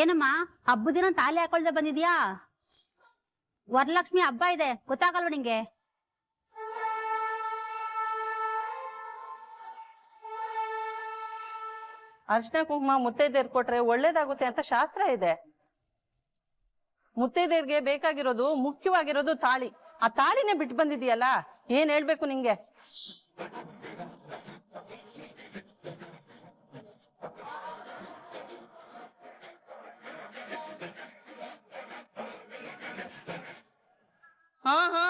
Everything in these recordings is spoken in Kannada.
ಏನಮ್ಮ ಹಬ್ಬದ ದಿನ ತಾಲಿ ಹಾಕೊಳ್ದೆ ಬಂದಿದ್ಯಾ? ವರಲಕ್ಷ್ಮಿ ಹಬ್ಬ ಇದೆ, ಗೊತ್ತಾಗಲ್ವ ನಿಂಗೆ? ಅರ್ಶಿನ ಕುಂಕುಮ ಮುತ್ತೈದೆಯರ್ ಕೊಟ್ರೆ ಒಳ್ಳೇದಾಗುತ್ತೆ ಅಂತ ಶಾಸ್ತ್ರ ಇದೆ. ಮುತ್ತೈದೆಯರ್ಗೆ ಬೇಕಾಗಿರೋದು ಮುಖ್ಯವಾಗಿರೋದು ತಾಳಿ. ಆ ತಾಳಿನೇ ಬಿಟ್ಟು ಬಂದಿದೀಯಲ್ಲ, ಏನ್ ಹೇಳ್ಬೇಕು ನಿಂಗೆ? ಹಾ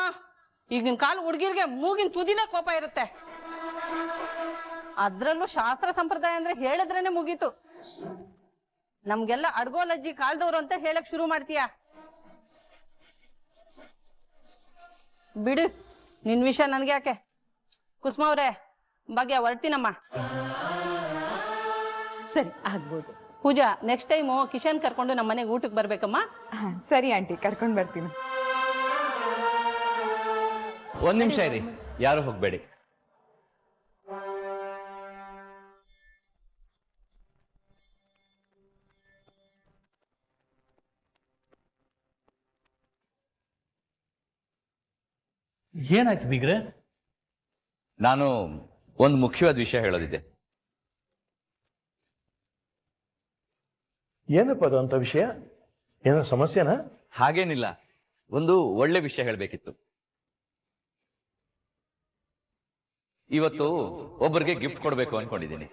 ಈಗಿನ ಕಾಲ ಹುಡ್ಗಿರ್ಗೆ ಮೂಗಿನ ತುದಿಲೇ ಕೋಪ ಇರುತ್ತೆ. ಅದ್ರಲ್ಲೂ ಶಾಸ್ತ್ರ ಸಂಪ್ರದಾಯ ಅಂದ್ರೆ ಹೇಳಿದ್ರೇನೆ ಮುಗೀತು. ನಮ್ಗೆಲ್ಲ ಅಡ್ಗೋಲಜ್ಜಿ ಕಾಲ್ದವ್ರು ಅಂತ ಹೇಳಕ್ ಶುರು ಮಾಡ್ತೀಯ. ಬಿಡು, ನಿನ್ ವಿಷಯ ನನ್ಗೆ ಯಾಕೆ? ಕುಸುಮ ಅವ್ರೆ, ಭಾಗ್ಯ ಹೊರಡ್ತೀನಮ್ಮ. ಸರಿ, ಆಗ್ಬೋದು. ಪೂಜಾ, ನೆಕ್ಸ್ಟ್ ಟೈಮು ಕಿಶನ್ ಕರ್ಕೊಂಡು ನಮ್ಮ ಮನೆಗೆ ಊಟಕ್ಕೆ ಬರ್ಬೇಕಮ್ಮ. ಸರಿ ಆಂಟಿ, ಕರ್ಕೊಂಡು ಬರ್ತೀನಿ. ಒಂದ್ ನಿಮಿಷ ಇರಿ, ಯಾರು ಹೋಗ್ಬೇಡಿ. ಏನಾಯ್ತು ಬೀಗ್ರೆ? ನಾನು ಒಂದು ಮುಖ್ಯವಾದ ವಿಷಯ ಹೇಳೋದಿದೆ. ಏನಪ್ಪ ಅದು ಅಂತ ವಿಷಯ? ಏನೋ ಸಮಸ್ಯೆನಾ? ಹಾಗೇನಿಲ್ಲ, ಒಂದು ಒಳ್ಳೆ ವಿಷಯ ಹೇಳಬೇಕಿತ್ತು. ಇವತ್ತು ಒಬ್ಬರಿಗೆ ಗಿಫ್ಟ್ ಕೊಡಬೇಕು ಅನ್ಕೊಂಡಿದ್ದೀನಿ.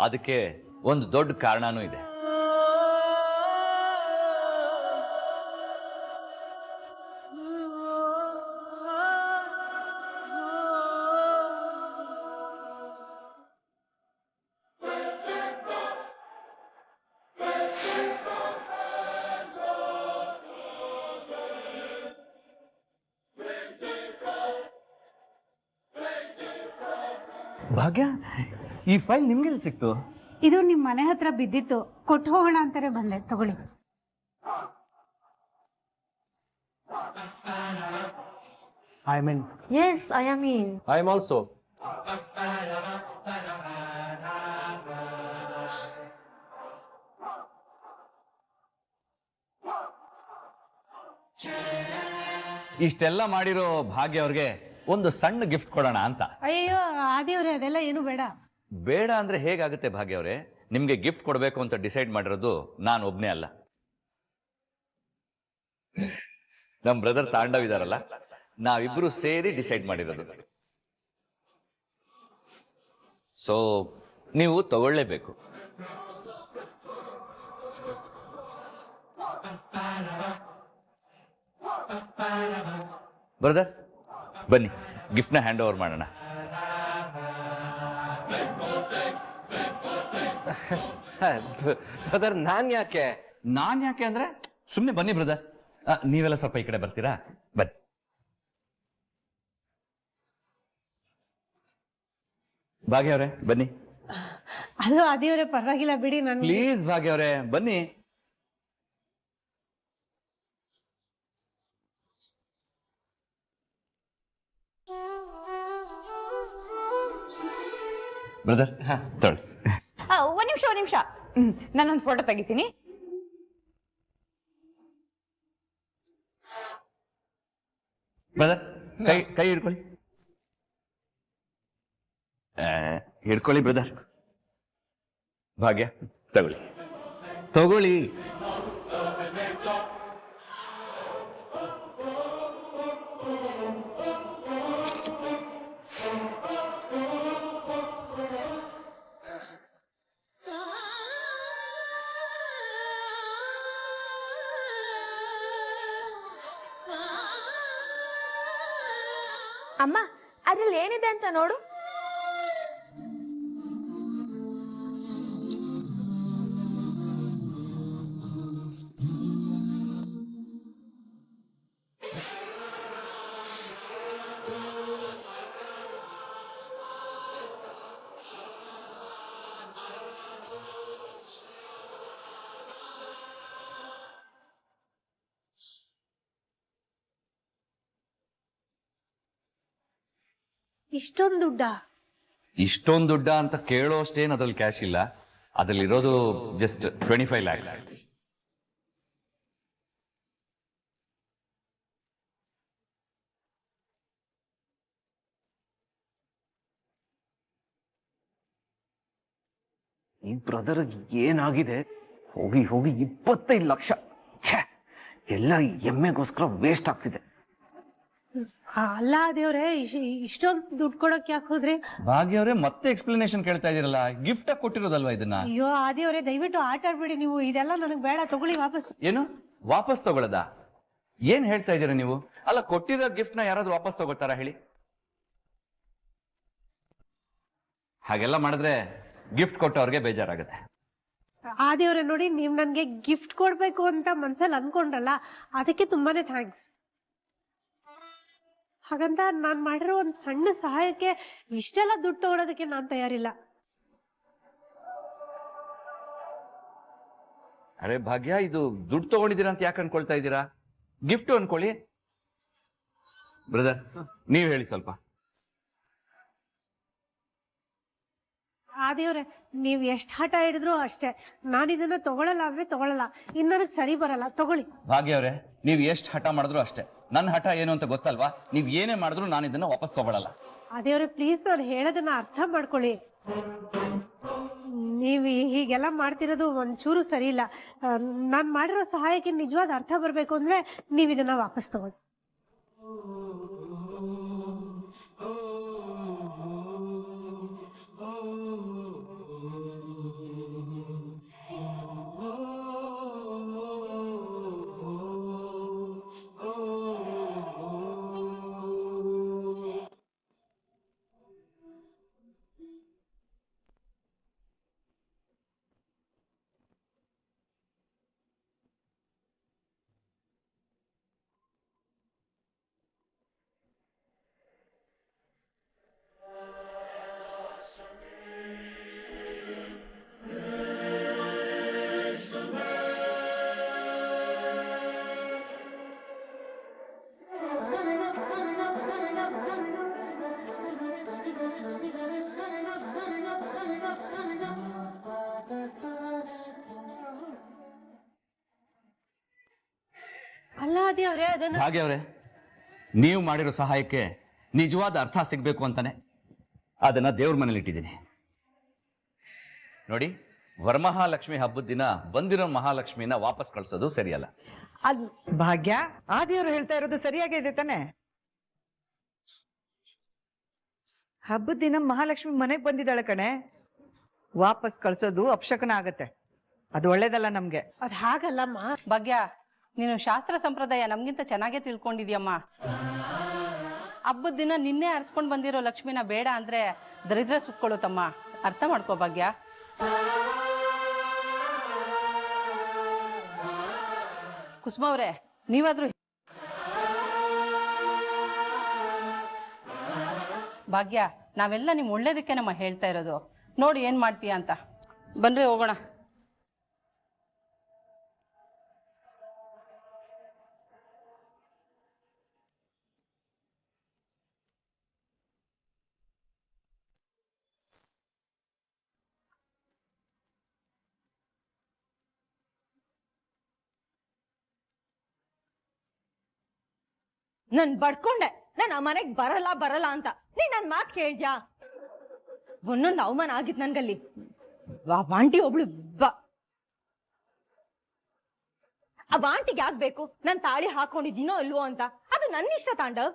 ಅದಕ್ಕೆ ಒಂದು ದೊಡ್ಡ ಕಾರಣನೂ ಇದೆ. ಭಾಗ್ಯ, ಈ ಫೈಲ್ ನಿಮ್ಗೆಲ್ಲಿ ಸಿಕ್ತು? ಇದು ನಿಮ್ ಮನೆ ಹತ್ರ ಬಿದ್ದಿತ್ತು, ಕೊಟ್ಟು ಹೋಗೋಣ ಅಂತಾನೆ ಬಂದೆ, ತಗೊಳ್ಳಿ. Yes, I am in. I am also. ಇಷ್ಟೆಲ್ಲ ಮಾಡಿರೋ ಭಾಗ್ಯ ಅವ್ರಿಗೆ ಒಂದು ಸಣ್ಣ ಗಿಫ್ಟ್ ಕೊಡೋಣ ಅಂತ. ಅಯ್ಯೋ ಆದಿವ್ರೆ, ಅದೆಲ್ಲ ಏನು ಬೇಡ. ಬೇಡ ಅಂದ್ರೆ ಹೇಗಾಗುತ್ತೆ ಭಾಗ್ಯ ಅವರೇ? ನಿಮ್ಗೆ ಗಿಫ್ಟ್ ಕೊಡಬೇಕು ಅಂತ ಡಿಸೈಡ್ ಮಾಡಿರೋದು ನಾನು ಒಬ್ನೇ ಅಲ್ಲ. ನಮ್ ಬ್ರದರ್ ತಾಂಡವ್ ಇದಾರಲ್ಲ, ನಾವಿಬ್ರು ಸೇರಿ ಡಿಸೈಡ್ ಮಾಡಿರೋದು. ಸೊ ನೀವು ತಗೊಳ್ಳೇಬೇಕು. ಬ್ರದರ್ ಬನ್ನಿ, ಗಿಫ್ಟ್ನ ಹ್ಯಾಂಡ್ ಓವರ್ ಮಾಡೋಣ. ಬ್ರದರ್, ನಾನ್ ಯಾಕೆ ಅಂದ್ರೆ ಸುಮ್ಮನೆ ಬನ್ನಿ ಬ್ರದರ್. ನೀವೆಲ್ಲ ಸ್ವಲ್ಪ ಈ ಕಡೆ ಬರ್ತೀರಾ? ಬನ್ನಿ. ಭಾಗ್ಯ ಅವರೇ ಬನ್ನಿ. ಅದು ಆದಿವ್ರೆ, ಪರವಾಗಿಲ್ಲ ಬಿಡಿ. ನನ್ ಪ್ಲೀಸ್ ಭಾಗ್ಯ ಅವರೇ ಬನ್ನಿ. ಬ್ರದರ್ ತೊಳಿ. ಒಂದ್ ನಿಮಿಷ. ನಾನೊಂದು ಫೋಟೋ ತೆಗಿತೀನಿ. ಬ್ರದರ್ ಕೈ ಹಿಡ್ಕೊಳ್ಳಿ. ಹಿಡ್ಕೊಳ್ಳಿ ಬ್ರದರ್. ಭಾಗ್ಯ ತಗೊಳ್ಳಿ. ಅಮ್ಮ, ಅದ್ರಲ್ಲಿ ಏನಿದೆ ಅಂತ ನೋಡು. ಇಷ್ಟೊಂದು ದುಡ್ಡ? ಇಷ್ಟೊಂದು ದುಡ್ಡ ಅಂತ ಕೇಳೋಷ್ಟೇನು ಅದ್ರಲ್ಲಿ ಕ್ಯಾಶ್ ಇಲ್ಲ, ಅದ್ರಲ್ಲಿ ಇರೋದು ಜಸ್ಟ್ 25 lakhs. ಈ ಬ್ರದರ್ ಏನಾಗಿದೆ? ಹೋಗಿ ಹೋಗಿ 25 ಲಕ್ಷ. ಛೇ, ಎಲ್ಲ ಎಮ್ಮೆಗೋಸ್ಕರ ವೇಸ್ಟ್ ಆಗ್ತಿದೆ. ಅಲ್ಲ ದೇವ್ರೆ ಇಷ್ಟೊಂದು ದುಡ್ಡು ಕೊಡಕ್ ಯಾಕೆ ಹೋದ್ರಿ? ಭಾಗ್ಯ ಅವರೇ ಮತ್ತೆ ಎಕ್ಸ್ಪ್ಲನೇಷನ್ ಕೇಳ್ತಾ ಇದೀರಲ್ಲ, ಗಿಫ್ಟ್ ಆಗಿ ಕೊಟ್ಟಿರೋದಲ್ವಾ ಇದನ್ನ? ಅಯ್ಯೋ ಆದಿವ್ರೆ ದಯವಿಟ್ಟು ಆಟ ಆಡ್ಬೇಡಿ ನೀವು, ಇದೆಲ್ಲ ನನಗ್ ಬೇಡ, ತಗೊಳ್ಳಿ ವಾಪಸ್. ಏನು ವಾಪಸ್ ತಗೊಳ್ಳದ? ಏನ್ ಹೇಳ್ತಾ ಇದೀರ ನೀವು? ಅಲ್ಲ, ಕೊಟ್ಟಿರೋ ಗಿಫ್ಟ್ ನ ಯಾರಾದ್ರೂ ವಾಪಸ್ ತಗೋತಾರ ಹೇಳಿ? ಹಾಗೆಲ್ಲ ಮಾಡಿದ್ರೆ ಗಿಫ್ಟ್ ಕೊಟ್ಟವ್ರಿಗೆ ಬೇಜಾರಾಗುತ್ತೆ. ಆದಿವ್ರೆ ನೋಡಿ, ನೀವ್ ನನ್ಗೆ ಗಿಫ್ಟ್ ಕೊಡ್ಬೇಕು ಅಂತ ಮನ್ಸಲ್ಲಿ ಅನ್ಕೊಂಡ್ರಲ್ಲ, ಅದಕ್ಕೆ ತುಂಬಾನೇ ಥ್ಯಾಂಕ್ಸ್. ಹಾಗಂತ ನಾನ್ ಮಾಡಿರೋ ಒಂದ್ ಸಣ್ಣ ಸಹಾಯಕ್ಕೆ ಇಷ್ಟೆಲ್ಲ ದುಡ್ಡು ತಗೊಳೋದಕ್ಕೆ ನಾನ್ ತಯಾರಿಲ್ಲ. ಅರೆ ಭಾಗ್ಯ, ಇದು ದುಡ್ಡು ತಗೊಂಡಿದ್ದೀರಾ ಅಂತ ಯಾಕೆ ಅನ್ಕೊಳ್ತಾ ಇದ್ದೀರಾ? ಗಿಫ್ಟ್ ಅನ್ಕೊಳ್ಳಿ. ಬ್ರದರ್, ನೀವ್ ಹೇಳಿ ಸ್ವಲ್ಪ. ಆದಿವ್ರೆ ನೀವ್ ಎಷ್ಟ್ ಹಠ ಹಿಡಿದ್ರು ಅಷ್ಟೇ, ನಾನು ಇದನ್ನ ತಗೊಳಲ್ಲ ಅಂದ್ರೆ ತಗೊಳಲ್ಲ. ಇನ್ ನನಗ್ ಸರಿ ಬರಲ್ಲ, ತಗೊಳ್ಳಿ. ಭಾಗ್ಯ ಅವರೇ, ನೀವ್ ಎಷ್ಟು ಹಠ ಮಾಡಿದ್ರು ಅಷ್ಟೇ. ನನ್ನ ಹಠ ಏನು ಅಂತ ಗೊತ್ತಲ್ವಾ? ನೀವ್ ಏನೇ ಮಾಡಿದ್ರು ನಾನು ಇದನ್ನ ವಾಪಸ್ ತಗೊಳಲ್ಲ. ಆದಿವ್ರೆ ಪ್ಲೀಸ್ ನಾನು ಹೇಳೋದನ್ನ ಅರ್ಥ ಮಾಡ್ಕೊಳ್ಳಿ. ನೀವು ಹೀಗೆಲ್ಲ ಮಾಡ್ತಿರೋದು ಒಂಚೂರು ಸರಿ ಇಲ್ಲ. ನಾನು ಮಾಡಿರೋ ಸಹಾಯಕ್ಕೆ ನಿಜವಾದ ಅರ್ಥ ಬರಬೇಕು ಅಂದ್ರೆ ನೀವು ಇದನ್ನ ವಾಪಸ್ ತಗೊಳ್ಳಿ. ಅಲ್ಲ ದೇವ್ರೆ, ಅದನ್ನ ಭಾಗ್ಯ ಅವರೇ, ನೀವು ಮಾಡಿರೋ ಸಹಾಯಕ್ಕೆ ನಿಜವಾದ ಅರ್ಥ ಸಿಗ್ಬೇಕು ಅಂತಾನೆ ಅದನ್ನ ದೇವ್ರ ಮನೇಲಿ ಇಟ್ಟಿದ್ದೀನಿ. ನೋಡಿ, ವರಮಹಾಲಕ್ಷ್ಮಿ ಹಬ್ಬದ ದಿನ ಬಂದಿರೋ ಮಹಾಲಕ್ಷ್ಮಿನ ವಾಪಸ್ ಕಳ್ಸೋದು ಸರಿಯಲ್ಲ. ಭಾಗ್ಯ, ಆ ದೇವ್ರು ಹೇಳ್ತಾ ಇರೋದು ಸರಿಯಾಗಿದೆ ತಾನೆ? ಹಬ್ಬದ ದಿನ ಮಹಾಲಕ್ಷ್ಮಿ ಮನೆಗ್ ಬಂದಿದ್ದಾಳೆ ಕಣೆ, ವಾಪಸ್ ಕಳ್ಸೋದು ಅಪಶಕನ ಆಗತ್ತೆ. ಅದು ಒಳ್ಳೇದಲ್ಲ ನಮ್ಗೆ. ಅದ್ ಹಾಗಲ್ಲಮ್ಮ. ಭಾಗ್ಯ, ನೀನು ಶಾಸ್ತ್ರ ಸಂಪ್ರದಾಯ ನಮ್ಗಿಂತ ಚೆನ್ನಾಗೇ ತಿಳ್ಕೊಂಡಿದ್ಯಮ್ಮ. ಹಬ್ಬದ ದಿನ ನಿನ್ನೆ ಅರ್ಸ್ಕೊಂಡ್ ಬಂದಿರೋ ಲಕ್ಷ್ಮಿನ ಬೇಡ ಅಂದ್ರೆ ದರಿದ್ರ ಸುತ್ಕೊಳ್ಳುತ್ತಮ್ಮ. ಅರ್ಥ ಮಾಡ್ಕೋ ಭಾಗ್ಯ. ಕುಸುಮ ಅವ್ರೆ, ನೀವಾದ್ರೂ ಭಾಗ್ಯ, ನಾವೆಲ್ಲ ನಿಮ್ ಒಳ್ಳೇದಕ್ಕೆ ನಮ್ಮ ಹೇಳ್ತಾ ಇರೋದು. ನೋಡಿ ಏನ್ ಮಾಡ್ತೀಯ ಅಂತ. ಬನ್ರಿ ಹೋಗೋಣ. ನನ್ ಬಡ್ಕೊಂಡೆ, ನಾನು ಆ ಮನೆಗ್ ಬರಲ್ಲ ಅಂತ. ನೀ ನನ್ ಮಾತ್ ಕೇಳ್ದ್ಯಾ? ಒಂದೊಂದು ಅವಮಾನ ಆಗಿತ್ ನನ್ಗಲ್ಲಿ. ಆಂಟಿ ಒಬ್ಳು ಆ ಆಂಟಿಗೆ ಆಗ್ಬೇಕು ನಾನ್ ತಾಳಿ ಹಾಕೊಂಡಿದ್ದೀನೋ ಇಲ್ವೋ ಅಂತ. ಅದು ನನ್ನ ಇಷ್ಟ ತಾಂಡವ್.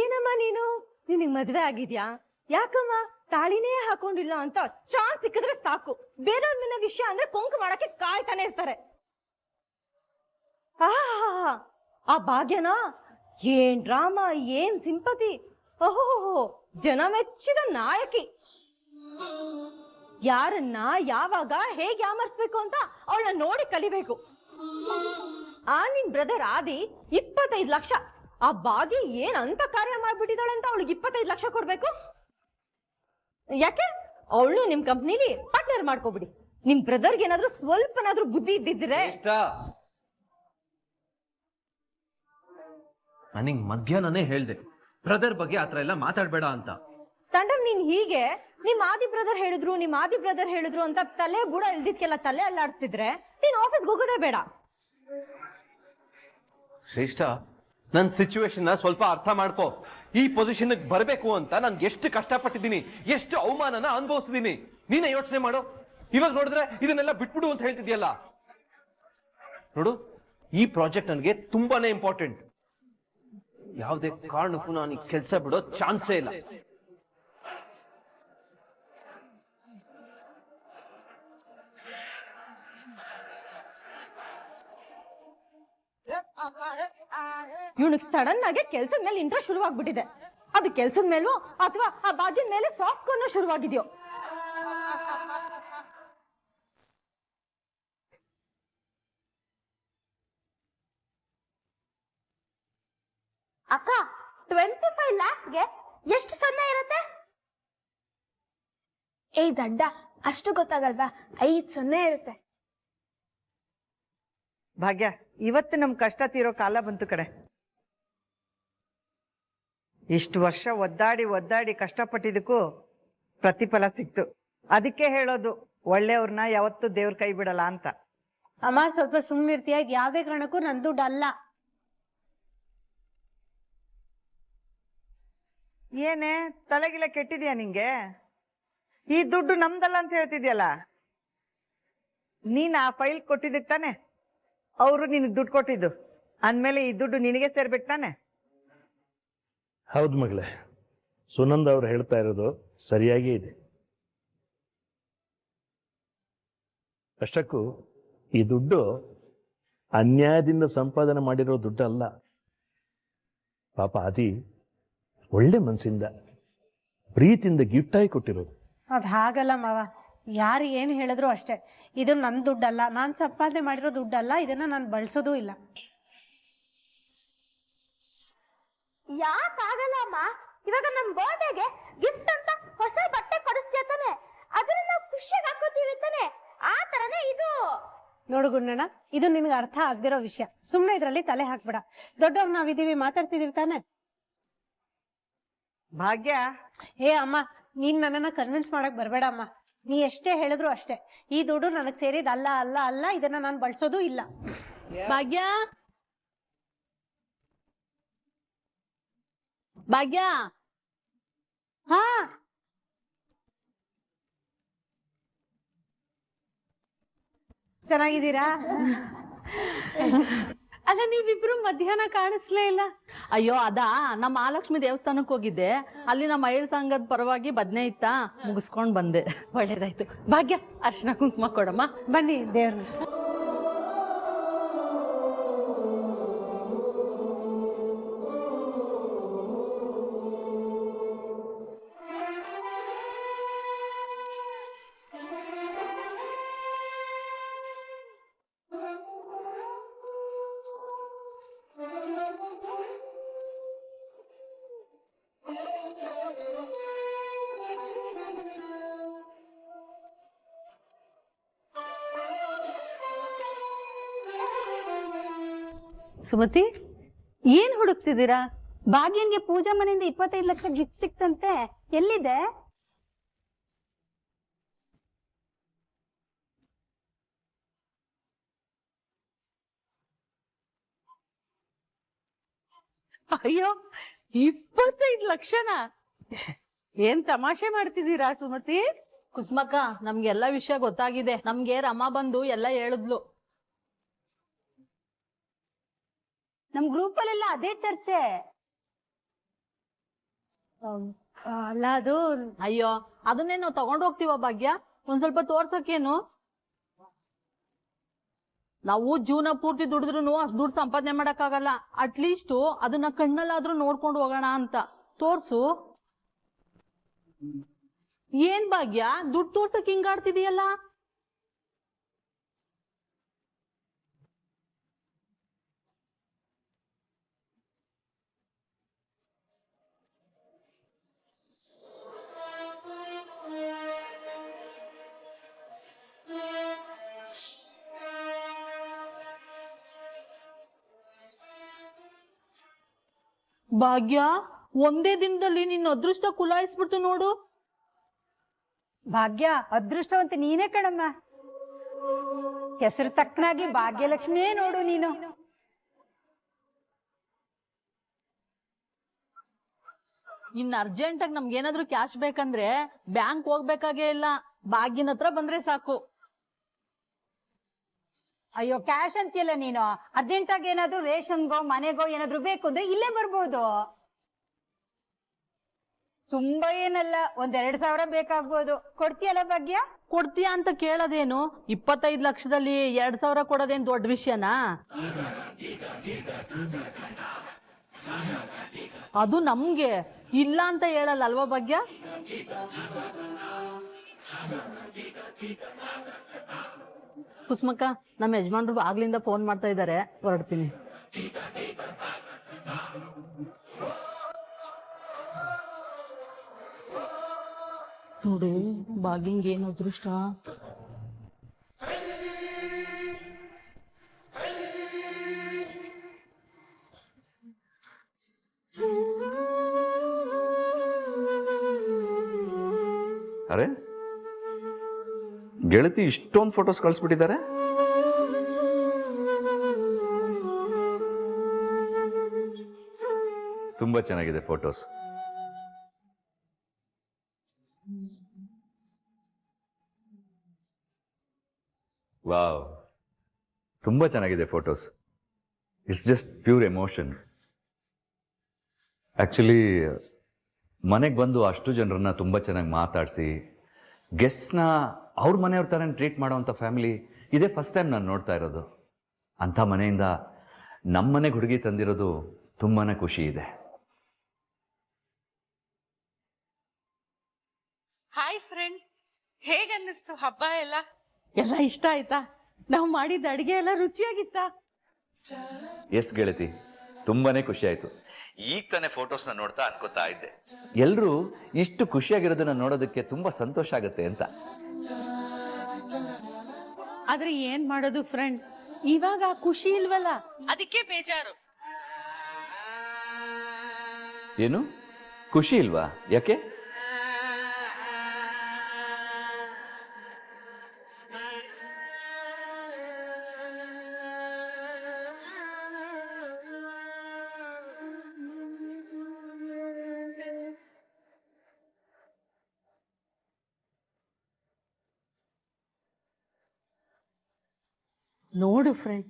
ಏನಮ್ಮ ನೀನು, ನಿನಗ್ ಮದ್ವೆ ಆಗಿದ್ಯಾ? ಯಾಕಮ್ಮ ತಾಳಿನೇ ಹಾಕೊಂಡಿಲ್ಲ ಅಂತ ಚಾನ್ಸ್ ಸಿಕ್ಕಿದ್ರೆ ಸಾಕು, ಬೇರೆಯವ್ರ ಮನೆ ವಿಷಯ ಅಂದ್ರೆ ಕೊಂಕು ಮಾಡಕ್ಕೆ ಕಾಯ್ತಾನೆ ಇರ್ತಾರೆ. ಆ ಭಾಗ್ಯನಾ, ಏನ್ ಡ್ರಾಮಾ, ಏನ್ ಸಿಂಪತಿ. ಓಹೋ, ಜನ ಮೆಚ್ಚಿದ ನಾಯಕಿ. ಯಾರನ್ನ ಯಾವಾಗ ಹೇಗೆ ಯಾಮರ್ಸ್ಬೇಕು ಅಂತ ಅವಳನ್ನ ನೋಡಿ ಕಲಿಬೇಕು. ನಿನ್ ಬ್ರದರ್ ಆದಿ 25 ಲಕ್ಷ. ಆ ಭಾಗ್ಯ ಏನ್ ಅಂತ ಕಾರ್ಯ ಮಾಡ್ಬಿಟ್ಟಿದ್ದಾಳೆ ಅಂತ ಅವಳಿಗೆ 25 ಲಕ್ಷ ಕೊಡ್ಬೇಕು? ಯಾಕೆ? ಅವಳು ನಿಮ್ ಕಂಪ್ನಿಲಿ ಪಾರ್ಟ್ನರ್ ಮಾಡ್ಕೋಬಿಡಿ. ನಿಮ್ ಬ್ರದರ್ಗೆ ಏನಾದ್ರೂ ಸ್ವಲ್ಪನಾದ್ರೂ ಬುದ್ಧಿ ಇದ್ದಿದ್ರೆ. ನನಗೆ ಮಧ್ಯಾಹ್ನನೇ ಹೇಳ್ದೆ ಬ್ರದರ್ ಬಗ್ಗೆ ಆತರ ಎಲ್ಲ ಮಾತಾಡ್ಬೇಡ ಅಂತ. ತಂಡಮ್ ನೀನ್ ಹೀಗೆ ನಿಮ್ ಆದಿ ಬ್ರದರ್ ಹೇಳಿದ್ರು ಅಂತ ತಲೆ ಬುಡ ಇಲ್ದಿದ್ಕೆಲ್ಲ ತಲೆ ಅಲ್ಲಾಡ್ತಿದ್ರೆ ನೀನ್ ಆಫೀಸ್ಗೆ ಹೋಗೋದೇ ಬೇಡ. ಶ್ರೇಷ್ಠ, ನನ್ನ ಸಿಚುವೇಶನ್ ಸ್ವಲ್ಪ ಅರ್ಥ ಮಾಡ್ಕೋ. ಈ ಪೊಸಿಷನ್ ಬರಬೇಕು ಅಂತ ನಾನು ಎಷ್ಟು ಕಷ್ಟಪಟ್ಟಿದ್ದೀನಿ, ಎಷ್ಟು ಅವಮಾನನ ಅನುಭವಿಸಿದೀನಿ. ನೀನೇ ಯೋಚನೆ ಮಾಡು. ಇವಾಗ ನೋಡಿದ್ರೆ ಇದನ್ನೆಲ್ಲ ಬಿಟ್ಬಿಡು ಅಂತ ಹೇಳ್ತಿದ್ಯಲ್ಲ. ನೋಡು, ಈ ಪ್ರಾಜೆಕ್ಟ್ ನನಗೆ ತುಂಬಾನೇ ಇಂಪಾರ್ಟೆಂಟ್. ಯಾವುದೇ ಕಾರಣಕ್ಕೂ ನಾನು ಈ ಕೆಲಸ ಬಿಡೋ ಚಾನ್ಸೇ ಇಲ್ಲ. ಇವನಿಗೆ ಸಡನ್ ಆಗಿ ಕೆಲ್ಸದ ಮೇಲೆ ಇಂಟ್ರೆಸ್ಟ್ ಶುರುವಾಗ್ಬಿಟ್ಟಿದೆ. ಅದು ಕೆಲ್ಸದ ಮೇಲೂ ಅಥವಾ ಆ ಭಾಗ್ಯದ ಮೇಲೆ ಸಾಫ್ಟ್ ಕಾರ್ನರ್ ಶುರುವಾಗಿದೆಯೋ. ಅಕ್ಕ 25 lakhsಗೆ ಎಷ್ಟು ಸೊನ್ನೆ ಇರುತ್ತೆ? ಏಯ್ ದಡ್ಡ, ಅಷ್ಟು ಗೊತ್ತಾಗಲ್ವಾ? 5 ಸೊನ್ನೆ ಇರುತ್ತೆ. ಭಾಗ್ಯ, ಇವತ್ತು ನಮ್ ಕಷ್ಟ ತೀರೋ ಕಾಲ ಬಂತು ಕಡೆ. ಇಷ್ಟು ವರ್ಷ ಒದ್ದಾಡಿ ಕಷ್ಟಪಟ್ಟಿದ್ದಕ್ಕೂ ಪ್ರತಿಫಲ ಸಿಕ್ತು. ಅದಕ್ಕೆ ಹೇಳೋದು, ಒಳ್ಳೆಯವ್ರನ್ನ ಯಾವತ್ತೂ ದೇವ್ರ ಕೈ ಬಿಡಲ್ಲ ಅಂತ. ಅಮ್ಮ ಸ್ವಲ್ಪ ಸುಮ್ಮನಿರ್ತೀಯ? ಇದು ಯಾವ್ದೇ ಕಾರಣಕ್ಕೂ ನನ್ ದುಡ್ಡು ಅಲ್ಲ. ಏನೇ ತಲೆಗಿಲ್ಲ ಕೆಟ್ಟಿದ್ಯಾ ನಿಂಗೆ? ಈ ದುಡ್ಡು ನಮ್ದಲ್ಲ ಅಂತ ಹೇಳ್ತಿದ್ಯಲ್ಲ. ನೀನ್ ಆ ಫೈಲ್ ಕೊಟ್ಟಿದ್ದಕ್ ತಾನೆ ಅವರು ನಿನಗ್ ದುಡ್ಡು ಕೊಟ್ಟಿದ್ದು. ಅಂದ್ಮೇಲೆ ಈ ದುಡ್ಡು ನಿನಗೆ ಸೇರ್ಬೇಕು ತಾನೆ? ಹೌದು ಮಗಳೇ, ಸುನಂದ ಅವ್ರು ಹೇಳ್ತಾ ಇರೋದು ಸರಿಯಾಗಿ ಇದೆ. ಅಷ್ಟಕ್ಕೂ ಈ ದುಡ್ಡು ಅನ್ಯಾಯದಿಂದ ಸಂಪಾದನೆ ಮಾಡಿರೋ ದುಡ್ಡು ಅಲ್ಲ. ಪಾಪ ಆದಿ ಒಳ್ಳೆ ಮನಸ್ಸಿಂದ ಪ್ರೀತಿಯಿಂದ ಗಿಫ್ಟ್ ಆಗಿ ಕೊಟ್ಟಿರೋದು. ಅದ್ ಹಾಗಲ್ಲ ಮಾವ, ಯಾರು ಏನ್ ಹೇಳಿದ್ರು ಅಷ್ಟೇ. ಇದು ನನ್ ದುಡ್ಡಲ್ಲ, ನಾನ್ ಸಂಪಾದನೆ ಮಾಡಿರೋ ದುಡ್ಡಲ್ಲ. ಇದನ್ನ ನಾನು ಬಳಸೋದೂ ಇಲ್ಲ. ಯಾಕಾಗಲ್ಲ ಅಮ್ಮ? ಇವಾಗ ನಮ್ ಬರ್ಡೇಗೆ ಗಿಫ್ಟ್ ಅಂತ ಹೊಸ ಬಟ್ಟೆ ಕೊಡಿಸ್ತೀಯ ತಾನೆ, ಅದನ್ನ ನಾವು ಖುಷಿಯಾಗಿ ಹಾಕೋತೀವಿ ತಾನೆ. ಆ ತರನೇ ಇದು. ನೋಡು ಗುಂಡಣ್ಣ, ಇದು ನಿನ್ಗೆ ಅರ್ಥ ಆಗ್ದಿರೋ ವಿಷಯ. ಸುಮ್ನೆ ಇದ್ರಲ್ಲಿ ತಲೆ ಹಾಕ್ಬೇಡ. ದೊಡ್ಡವ್ರು ನಾವಿದೀವಿ, ಮಾತಾಡ್ತಿದೀವಿ ತಾನೆ. ಭಾಗ್ಯ, ಏ ಅಮ್ಮ, ನೀನ್ ನನ್ನನ್ನ ಕನ್ವಿನ್ಸ್ ಮಾಡಕ್ ಬರ್ಬೇಡ ಅಮ್ಮ. ನೀ ಎಷ್ಟೇ ಹೇಳಿದ್ರು ಅಷ್ಟೇ. ಈ ದುಡ್ಡು ನನಗ್ ಸೇರಿದ ಅಲ್ಲ ಅಲ್ಲ ಅಲ್ಲ. ಇದನ್ನ ನಾನು ಬಳಸೋದು ಇಲ್ಲ. ಭಾಗ್ಯ, ಭಾಗ್ಯ, ಹಾ, ಚೆನ್ನಾಗಿದ್ದೀರಾ? ಅಲ್ಲ, ನೀವಿಬ್ರು ಮಧ್ಯಾಹ್ನ ಕಾಣಿಸ್ಲೇ ಇಲ್ಲ. ಅಯ್ಯೋ ಅದಾ, ನಮ್ಮ ಮಹಾಲಕ್ಷ್ಮಿ ದೇವಸ್ಥಾನಕ್ಕೆ ಹೋಗಿದ್ದೆ. ಅಲ್ಲಿ ನಮ್ಮ ಮಹಿಳಾ ಸಂಘದ ಪರವಾಗಿ ಬದ್ನೆ ಇತ್ತಾ, ಮುಗಿಸ್ಕೊಂಡ್ ಬಂದೆ. ಒಳ್ಳೇದಾಯ್ತು. ಭಾಗ್ಯ, ಅರ್ಶಿನ ಕುಂಕುಮ ಕೊಡಮ್ಮ. ಬನ್ನಿ ದೇವ್ರನ್ನ. ಸುಮತಿ, ಏನ್ ಹುಡುಕ್ತಿದ್ದೀರಾ? ಭಾಗ್ಯನ್ಗೆ ಪೂಜಾ ಮನೆಯಿಂದ 25 ಲಕ್ಷ ಗಿಫ್ಟ್ ಸಿಕ್ತಂತೆ. ಎಲ್ಲಿದೆ? ಅಯ್ಯೋ, 25 ಲಕ್ಷನಾ? ಏನ್ ತಮಾಷೆ ಮಾಡ್ತಿದ್ದೀರಾ ಸುಮತಿ? ಕುಸುಮಕ್ಕ, ನಮ್ಗೆಲ್ಲ ವಿಷಯ ಗೊತ್ತಾಗಿದೆ. ನಮ್ಗೆ ರಮಾ ಬಂದು ಎಲ್ಲ ಹೇಳಿದ್ಲು. ನಮ್ ಗ್ರೂಪ್ ಅಲ್ಲೆಲ್ಲ ಅದೇ ಚರ್ಚೆ. ಅಲ್ಲ, ಅದು ಅಯ್ಯೋ, ಅದನ್ನೇ ನಾವು ತಗೊಂಡ್ ಹೋಗ್ತೀವ ಭಾಗ್ಯ? ಒಂದ್ ಸ್ವಲ್ಪ ತೋರ್ಸಕ್ಕೇನು? ನಾವು ಜೀವನ ಪೂರ್ತಿ ದುಡಿದ್ರು ಅಷ್ಟ್ ದುಡ್ಡು ಸಂಪಾದನೆ ಮಾಡಕ್ಕಾಗಲ್ಲ. ಅಟ್ಲೀಸ್ಟ್ ಅದನ್ನ ಕಣ್ಣಲ್ಲಾದ್ರೂ ನೋಡ್ಕೊಂಡು ಹೋಗೋಣ ಅಂತ. ತೋರ್ಸು. ಏನ್ ಭಾಗ್ಯ, ದುಡ್ಡು ತೋರ್ಸಕ್ ಹಿಂಗಾಡ್ತಿದೀಯಲ್ಲ? ಭಾಗ್ಯ, ಒಂದೇ ದಿನದಲ್ಲಿ ನಿನ್ನ ಅದೃಷ್ಟ ಕುಲಾಯಿಸ್ಬಿಡ್ತು ನೋಡು. ಭಾಗ್ಯ ಅದೃಷ್ಟವಂತ ನೀನೇ ಕಣಮ್ಮ. ಹೆಸರು ತಕ್ಕನಾಗಿ ಭಾಗ್ಯಲಕ್ಷ್ಮಿಯೇ ನೋಡು ನೀನು. ಇನ್ ಅರ್ಜೆಂಟ್ ಆಗಿ ನಮ್ಗೆ ಏನಾದ್ರು ಕ್ಯಾಶ್ ಬೇಕಂದ್ರೆ ಬ್ಯಾಂಕ್ ಹೋಗ್ಬೇಕಾಗೇ ಇಲ್ಲ, ಭಾಗ್ಯನ ಹತ್ರ ಬಂದ್ರೆ ಸಾಕು. ಅಯ್ಯೋ ಕ್ಯಾಶ್ ಅಂತೀಯಲ್ಲ ನೀನು. ಅರ್ಜೆಂಟ್ ಆಗಿ ಏನಾದ್ರು ರೇಷನ್ಗೋ ಮನೆಗೋ ಏನಾದ್ರು ಬೇಕು ಅಂದ್ರೆ ಇಲ್ಲೇ ಬರ್ಬೋದು. ತುಂಬಾ ಏನಲ್ಲ, 1-2 ಸಾವಿರ ಬೇಕಾಗ್ಬೋದು. ಕೊಡ್ತೀಯಲ್ಲ ಭಾಗ್ಯ? ಕೊಡ್ತೀಯಾ ಅಂತ ಕೇಳೋದೇನು? 25 ಲಕ್ಷದಲ್ಲಿ 2,000 ಕೊಡೋದೇನ್ ದೊಡ್ಡ ವಿಷಯನಾ? ಅದು ನಮ್ಗೆ ಇಲ್ಲ ಅಂತ ಹೇಳಲ್ಲ ಅಲ್ವಾ ಭಾಗ್ಯ? ಕುಸುಮಕ್ಕ, ನಮ್ಮ ಯಜಮಾನ್ರು ಆಗ್ಲಿಂದ ಫೋನ್ ಮಾಡ್ತಾ ಇದ್ದಾರೆ, ಹೊರಡ್ತೀನಿ. ನೋಡು ಭಾಗ್ಯಂಗ್ ಏನು ಅದೃಷ್ಟ. ಅರೆ, ಗೆಳತಿ ಇಷ್ಟೊಂದು ಫೋಟೋಸ್ ಕಳಿಸ್ಬಿಟ್ಟಿದ್ದಾರೆ. ತುಂಬಾ ಚೆನ್ನಾಗಿದೆ ಫೋಟೋಸ್. ವಾವ್, ತುಂಬಾ ಚೆನ್ನಾಗಿದೆ photos. It's just pure emotion. Actually ಮನೆಗೆ ಬಂದು ಅಷ್ಟು ಜನರನ್ನ ತುಂಬಾ ಚೆನ್ನಾಗಿ ಮಾತಾಡಿಸಿ ಗೆಸ್ಟ್ನ ಅವ್ರ ಮನೆಯವ್ರ ಥರ ಟ್ರೀಟ್ ಮಾಡೋವಂಥ ಫ್ಯಾಮಿಲಿ ಇದೇ ಫಸ್ಟ್ ಟೈಮ್ ನಾನು ನೋಡ್ತಾ ಇರೋದು. ಅಂಥ ಮನೆಯಿಂದ ನಮ್ಮ ಮನೆಗೆ ಹುಡುಗಿ ತಂದಿರೋದು ತುಂಬಾನೇ ಖುಷಿ ಇದೆ. ಹಾಯ್ ಫ್ರೆಂಡ್, ಹೇಗನ್ನಿಸ್ತು ಹಬ್ಬ ಎಲ್ಲ? ಎಲ್ಲ ಇಷ್ಟ ಆಯ್ತಾ? ನಾವು ಮಾಡಿದ ಅಡಿಗೆ ಎಲ್ಲ ರುಚಿಯಾಗಿತ್ತಾ? ಎಸ್ ಗೆಳತಿ, ತುಂಬಾನೇ ಖುಷಿ ಆಯ್ತು. ಈಗ ತಾನೇ ಫೋಟೋಸ್ನ ನೋಡ್ತಾ ಅನ್ಕೋತಾ ಇದ್ದೆ, ಎಲ್ಲರೂ ಇಷ್ಟು ಖುಷಿಯಾಗಿರೋದನ್ನ ನೋಡೋದಕ್ಕೆ ತುಂಬಾ ಸಂತೋಷ ಆಗುತ್ತೆ ಅಂತ. ಆದ್ರೆ ಏನ್ ಮಾಡೋದು ಫ್ರೆಂಡ್, ಇವಾಗ ಖುಷಿ ಇಲ್ವಲ್ಲ, ಅದಕ್ಕೆ ಬೇಜಾರು. ಏನು ಖುಷಿ ಇಲ್ವಾ? ಯಾಕೆ? ನೋಡು ಫ್ರೆಂಡ್,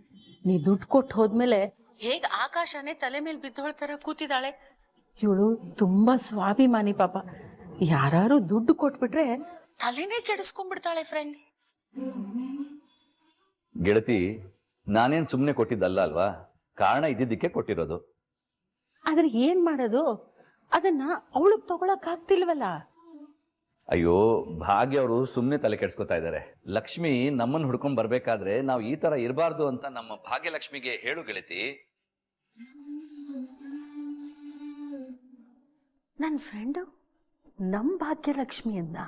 ನೀ ದುಡ್ಡು ಕೊಟ್ಟು ಹೋದ್ಮೇಲೆ ಹೇಗ್ ಆಕಾಶನೇ ತಲೆ ಮೇಲೆ ಬಿದ್ದೋಳ್ತರ ಕೂತಿದ್ದಾಳೆ. ಇವಳು ತುಂಬಾ ಸ್ವಾಭಿಮಾನಿ ಪಾಪ. ಯಾರು ದುಡ್ಡು ಕೊಟ್ಬಿಟ್ರೆ ತಲೆನೇ ಕೆಡಿಸ್ಕೊಂಡ್ಬಿಡ್ತಾಳೆ ಫ್ರೆಂಡ್. ಗೆಳತಿ, ನಾನೇನ್ ಸುಮ್ಮನೆ ಕೊಟ್ಟಿದ್ದಲ್ಲ ಅಲ್ವಾ, ಕಾರಣ ಇದ್ದಿದ್ದಕ್ಕೆ ಕೊಟ್ಟಿರೋದು. ಆದ್ರೆ ಏನ್ ಮಾಡೋದು, ಅದನ್ನ ಅವಳು ತಗೊಳಕ್ ಆಗ್ತಿಲ್ವಲ್ಲ. ಅಯ್ಯೋ, ಭಾಗ್ಯ ಅವರು ಸುಮ್ಮನೆ ತಲೆ ಕೆಡ್ಸ್ಕೊತಾ ಇದ್ದಾರೆ. ಲಕ್ಷ್ಮಿ ನಮ್ಮನ್ನು ಹುಡ್ಕೊಂಡ್ ಬರ್ಬೇಕಾದ್ರೆ ನಾವು ಈ ತರ ಇರಬಾರ್ದು ಅಂತ ನಮ್ಮ ಭಾಗ್ಯಲಕ್ಷ್ಮಿಗೆ ಹೇಳು ಗೆಳತಿ. ನನ್ನ ಫ್ರೆಂಡು ನಮ್ ಭಾಗ್ಯಲಕ್ಷ್ಮಿ ಅಂದ.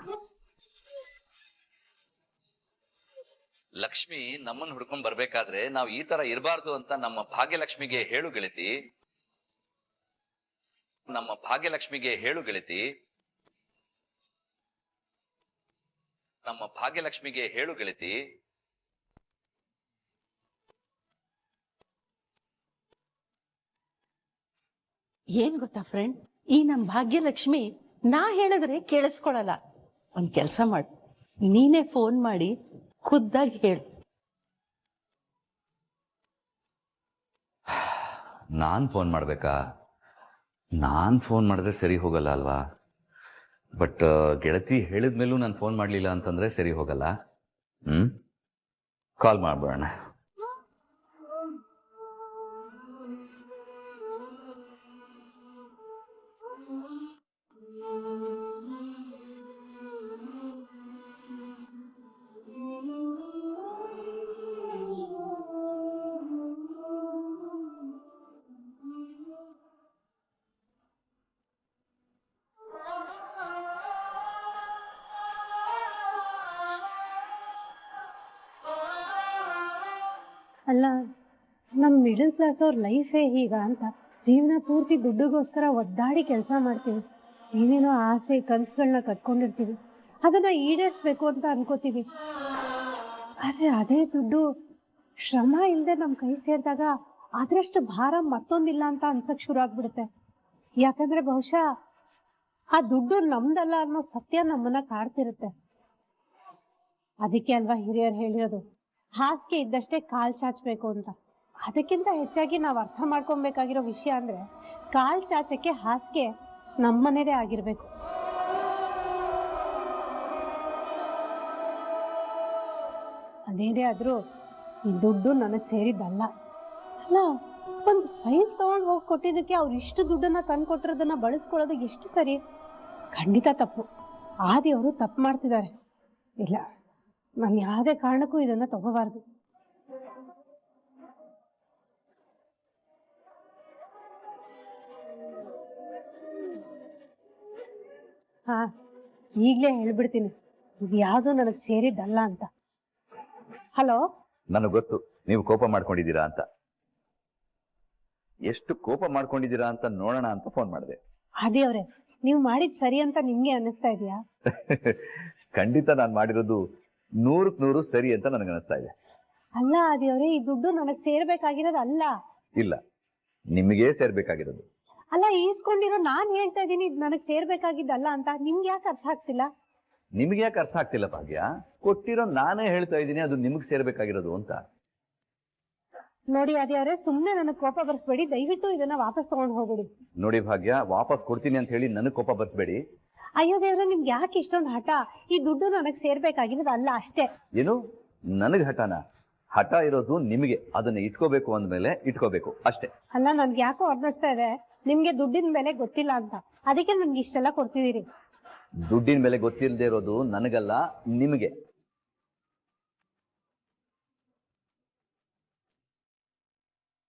ಲಕ್ಷ್ಮಿ ನಮ್ಮನ್ನು ಹುಡ್ಕೊಂಡ್ ಬರ್ಬೇಕಾದ್ರೆ ನಾವು ಈ ತರ ಇರಬಾರ್ದು ಅಂತ ನಮ್ಮ ಭಾಗ್ಯಲಕ್ಷ್ಮಿಗೆ ಹೇಳು ಗೆಳತಿ. ನಮ್ಮ ಭಾಗ್ಯಲಕ್ಷ್ಮಿಗೆ ಹೇಳು ಗೆಳತಿ. ನಮ್ಮ ಭಾಗ್ಯಲಕ್ಷ್ಮಿಗೆ ಹೇಳು ಗೆಳತಿ. ಏನ್ ಗೊತ್ತಾ ಫ್ರೆಂಡ್, ಈ ನಮ್ ಭಾಗ್ಯಲಕ್ಷ್ಮಿ ನಾ ಹೇಳಿದ್ರೆ ಕೇಳಿಸ್ಕೊಳಲ್ಲ. ಒಂದ್ ಕೆಲ್ಸ ಮಾಡು, ನೀನೇ ಫೋನ್ ಮಾಡಿ ಖುದ್ದಾಗಿ ಹೇಳು. ನಾನ್ ಫೋನ್ ಮಾಡ್ಬೇಕಾ? ನಾನ್ ಫೋನ್ ಮಾಡಿದ್ರೆ ಸರಿ ಹೋಗಲ್ಲ ಅಲ್ವಾ? ಬಟ್ ಗೆಳತಿ ಹೇಳಿದ್ಮೇಲೂ ನಾನು ಫೋನ್ ಮಾಡಲಿಲ್ಲ ಅಂತಂದ್ರೆ ಸರಿ ಹೋಗಲ್ಲ. ಕಾಲ್ ಮಾಡ್ಬೇಡ. ಅಲ್ಲ, ನಮ್ಮ ಮಿಡಲ್ ಕ್ಲಾಸ್ ಅವ್ರ ಲೈಫೇ ಹೀಗ ಅಂತ ಜೀವನ ಪೂರ್ತಿ ದುಡ್ಡಿಗೋಸ್ಕರ ಒದ್ದಾಡಿ ಕೆಲಸ ಮಾಡ್ತೀವಿ, ಏನೇನೋ ಆಸೆ ಕನಸುಗಳನ್ನ ಕಟ್ಕೊಂಡಿರ್ತೀವಿ, ಅದನ್ನ ಈಡೇರಿಸ್ಬೇಕು ಅಂತ ಅನ್ಕೋತೀವಿ. ಆದ್ರೆ ಅದೇ ದುಡ್ಡು ಶ್ರಮ ಇಲ್ಲದೆ ನಮ್ಮ ಕೈ ಸೇರಿದಾಗ ಅದರಷ್ಟು ಭಾರ ಮತ್ತೊಂದಿಲ್ಲ ಅಂತ ಅನ್ಸಕ್ ಶುರು ಆಗ್ಬಿಡುತ್ತೆ. ಯಾಕಂದ್ರೆ ಬಹುಶಃ ಆ ದುಡ್ಡು ನಮ್ದಲ್ಲ ಅನ್ನೋ ಸತ್ಯ ನಮ್ಮನ್ನ ಕಾಡ್ತಿರುತ್ತೆ. ಅದಕ್ಕೆ ಅಲ್ವಾ ಹಿರಿಯರು ಹೇಳಿರೋದು, ಹಾಸಿಗೆ ಇದ್ದಷ್ಟೇ ಕಾಲ್ ಚಾಚಬೇಕು ಅಂತ. ಅದಕ್ಕಿಂತ ಹೆಚ್ಚಾಗಿ ನಾವು ಅರ್ಥ ಮಾಡ್ಕೊಬೇಕಾಗಿರೋ ವಿಷಯ ಅಂದ್ರೆ ಕಾಲ್ ಚಾಚಕ್ಕೆ ಹಾಸಿಗೆ ನಮ್ಮನೇದೇ ಆಗಿರ್ಬೇಕು. ಅದೇನೇ ಆದ್ರೂ ಈ ದುಡ್ಡು ನನಗೆ ಸೇರಿದ್ದಲ್ಲ. ಅಲ್ಲ, ಒಂದು ಫೈಲ್ ತಗೊಂಡು ಹೋಗಿ ಕೊಟ್ಟಿದ್ದಕ್ಕೆ ಅವ್ರು ಇಷ್ಟು ದುಡ್ಡನ್ನ ತಂದು ಕೊಟ್ಟಿರೋದನ್ನ ಬಳಸ್ಕೊಳ್ಳೋದು ಎಷ್ಟು ಸರಿ? ಖಂಡಿತ ತಪ್ಪು. ಆದಿ ಅವರು ತಪ್ಪು ಮಾಡ್ತಿದ್ದಾರೆ. ಇಲ್ಲ, ನಾನು ಯಾವುದೇ ಕಾರಣಕ್ಕೂ ಇದನ್ನ ತಗೋಬಾರ್ದು. ಹಾ, ಈಗಲೇ ಹೇಳ್ಬಿಡ್ತೀನಿ, ಇದು ಯಾವುದು ನನಗೆ ಸೇರಿದ್ದಲ್ಲ ಅಂತ. ಹಲೋ, ನನಗೆ ಗೊತ್ತು ನೀವು ಕೋಪ ಮಾಡ್ಕೊಂಡಿದ್ದೀರಾ ಅಂತ. ಎಷ್ಟು ಕೋಪ ಮಾಡ್ಕೊಂಡಿದ್ದೀರಾ ಅಂತ ನೋಡೋಣ ಅಂತ ಫೋನ್ ಮಾಡಿದೆ. ಆದಿ ಅವರೇ, ನೀವು ಮಾಡಿದ್ ಸರಿ ಅಂತ ನಿಮ್ಗೆ ಅನ್ನಿಸ್ತಾ ಇದೆಯಾ? ಖಂಡಿತ ನಾನು ಮಾಡಿರೋದು 100% ಸರಿ ಅಂತ ನನಗೆ ಅನಿಸ್ತಾ ಇದೆ. ಅಲ್ಲ ಆದಿ ಅವರೇ, ಈ ದುಡ್ಡು ನನಗೆ ಸೇರ್ಬೇಕಾಗಿರೋದು ಅಲ್ಲ. ಇಲ್ಲ, ನಿಮಗೇ ಸೇರ್ಬೇಕಾಗಿರೋದು. ಅಲ್ಲ, ಈಸ್ಕೊಂಡಿರೋ ನಾನ್ ಹೇಳ್ತಾ ಇದ್ದೀನಿ ಇದು ನನಗೆ ಸೇರ್ಬೇಕಾಗಿದ್ದಲ್ಲ ಅಂತ. ನಿಮ್ಗೆ ಯಾಕೆ ಅರ್ಥ ಆಗ್ತಿಲ್ಲ? ನಿಮ್ಗೆ ಯಾಕೆ ಅರ್ಥ ಆಗ್ತಿಲ್ಲ ಭಾಗ್ಯ? ಕೊಟ್ಟಿರೋ ನಾನೇ ಹೇಳ್ತಾ ಇದ್ದೀನಿ ಅದು ನಿಮಗೆ ಸೇರ್ಬೇಕಾಗಿರೋದು ಅಂತ. ನೋಡಿ ಆದಿ ಅವರೇ, ಸುಮ್ಮನೆ ನನಗೆ ಕೋಪ ಬರ್ಸ್ಬೇಡಿ. ದಯವಿಟ್ಟು ಇದನ್ನ ವಾಪಸ್ ತಗೊಂಡು ಹೋಗ್ಬಿಡಿ. ನೋಡಿ ಭಾಗ್ಯ, ವಾಪಸ್ ಕೊಡ್ತೀನಿ ಅಂತ ಹೇಳಿ ನನಗೆ ಕೋಪ ಬರ್ಸ್ಬೇಡಿ. ಅಯ್ಯೋ ದೇವ್ರೆ, ನಿಮ್ಗೆ ಯಾಕೆ ಇಷ್ಟೊಂದು ಹಠ? ಈ ದುಡ್ಡು ನನಗೆ ಸೇರ್ಬೇಕಾಗಿರೋದು ಅಲ್ಲ ಅಷ್ಟೇ. ಏನು ನನಗೆ ಹಠನ? ಹಠ ಇರೋದು ನಿಮಗೆ, ಅದನ್ನ ಇಟ್ಕೋಬೇಕು ಅಂದ್ಮೇಲೆ ಇಟ್ಕೋಬೇಕು ಅಷ್ಟೇ. ಅಲ್ಲ, ನನ್ಗೆ ಯಾಕೋ ಅನ್ನಿಸ್ತಾ ಇದೆ ನಿಮ್ಗೆ ದುಡ್ಡಿನ ಬೆಲೆ ಗೊತ್ತಿಲ್ಲ ಅಂತ. ಅದಕ್ಕೆ ನನ್ಗೆ ಇಷ್ಟೆಲ್ಲ ಕೊಡ್ತಿದ್ದೀರಿ. ದುಡ್ಡಿನ ಬೆಲೆ ಗೊತ್ತಿಲ್ಲದೆ ಇರೋದು ನನಗಲ್ಲ, ನಿಮಗೆ.